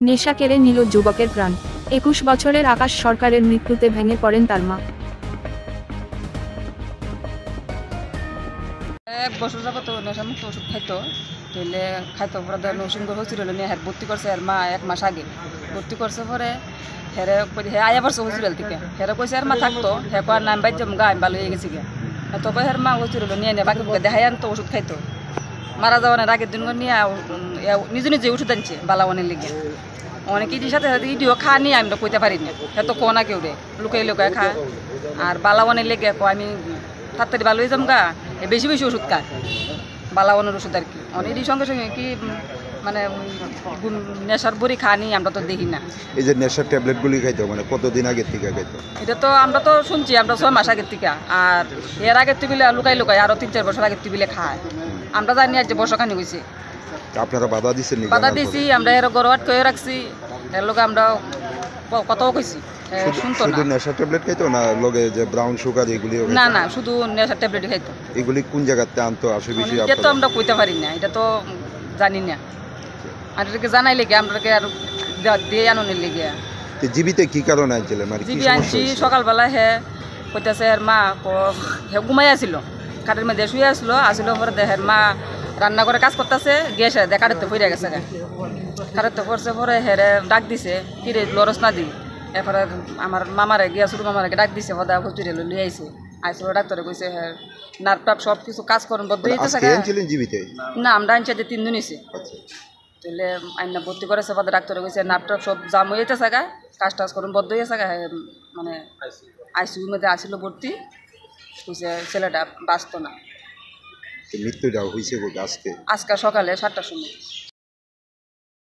নেশা কেড়ে নিল যুবকের প্রাণ। 21 বছরের আকাশ সরকারের মৃত্যুতে ভেঙে পড়েন তার মা। 1 বছর যাবত নেশামুক্ত ওষুধ খাইতো পরে নরসিংহ হসপিটালে নিয়ে ভর্তি করছে। আর মা 1 মাস আগে ভর্তি করছে। পরে হে আয়া পড়ছে হসপিটাল থেকে। হেরে কইছে আর মা থাকতো, হে কয়ার নাম বাইর জম গা আমি ভালো হয়ে গেছি গে। তবে হের মা হসপিটালে নিয়ে বাকি দেখাই আনতো ওষুধ খাইতো। মারা যাওয়ার আগের দিন নিয়ে নিজে নিজে ওষুধ আনছে বালাওয়ানের লেগে। অনেক ইটির সাথে সাথে ইটিও খা নিয়ে আমি তো কইতে পারি না, হে তো কোনা কেউ রে লুকাই লুকায় খা। আর বালাওয়ানের লেগে আমি তাড়াতাড়ি ভালো হয়ে যাম গা, বেশি বেশি ওষুধ খায় বালাওয়ানের ওষুধ আর কি। অনেকই সঙ্গে সঙ্গে কি মানে নেশার বড়ি খানি আমরা তো দেখি না। এই যে নেশার ট্যাবলেটগুলি খাইতো মানে কতদিন আগের থেকে খাইতো? এটা তো আমরা তো শুনছি, আমরা 6 মাস আগের থেকে। আর এর আগের টিবিলে লুকাই লুকাই আরো 3-4 বছর আগের টিবিলে খায়। আমরা জানি আর যে বর্ষখানি হয়েছে। আপনারা বাধা দিচ্ছেন? বাধা দিছি, আমরা এর গরবাট করে রাখছি। এর লোক আমরা কথাও কইছি, শুনতো না। শুধু নেশার ট্যাবলেট খাইতো না লগে যে ব্রাউন সুগার এগুলি? না না, শুধু নেশার ট্যাবলেট খাইতো। এগুলি কোন জায়গাতে আনতো আসে বেশি? এটা তো আমরা কইতে পারি না, এটা তো জানি না। আর এটাকে জানাই লেগে আমরাকে আর দিয়ে আননের লেগে। জীবিতে কি কারণে আনছিলেন? মানে জিবি আনছি সকালবেলা। হে কইতাছে এর মা হে ঘুমাই আসিল, খাটের মধ্যে শুয়ে আসলো পরে দেহের মা রান্না করে কাজ করতেছে, গিয়েছে দেখাতে পড়ে গেছে। খাটাতে পড়ছে পরে হেরে ডাক দিছে, কিরে লরস না দি। এরপরে আমার মামারে গিয়া ছোটো মামারে ডাক দিছে, সদা হসপিটালে লিয়ে আইছে। আইসলো ডাক্তারে কইছে হ্যাঁ নার্ভ টাপ সব কিছু কাজ করেন বদ্ধ হইতেছে। জীবিতে না, আমরা আনছি যে 3 দিন হয়েছে। তাহলে আইনা ভর্তি করেছে, পরে ডাক্তারে কইছে নার্ভ টাপ সব জাম হয়ে যেতেছে, কাজ টাজ করুন বদ্ধ হয়েছে। মানে আইসিউর মধ্যে আসিল ভর্তি, কইছে ছেলেটা বাঁচত না। মৃত্যুটা হয়েছে আজকে সকালে 7টার সময়।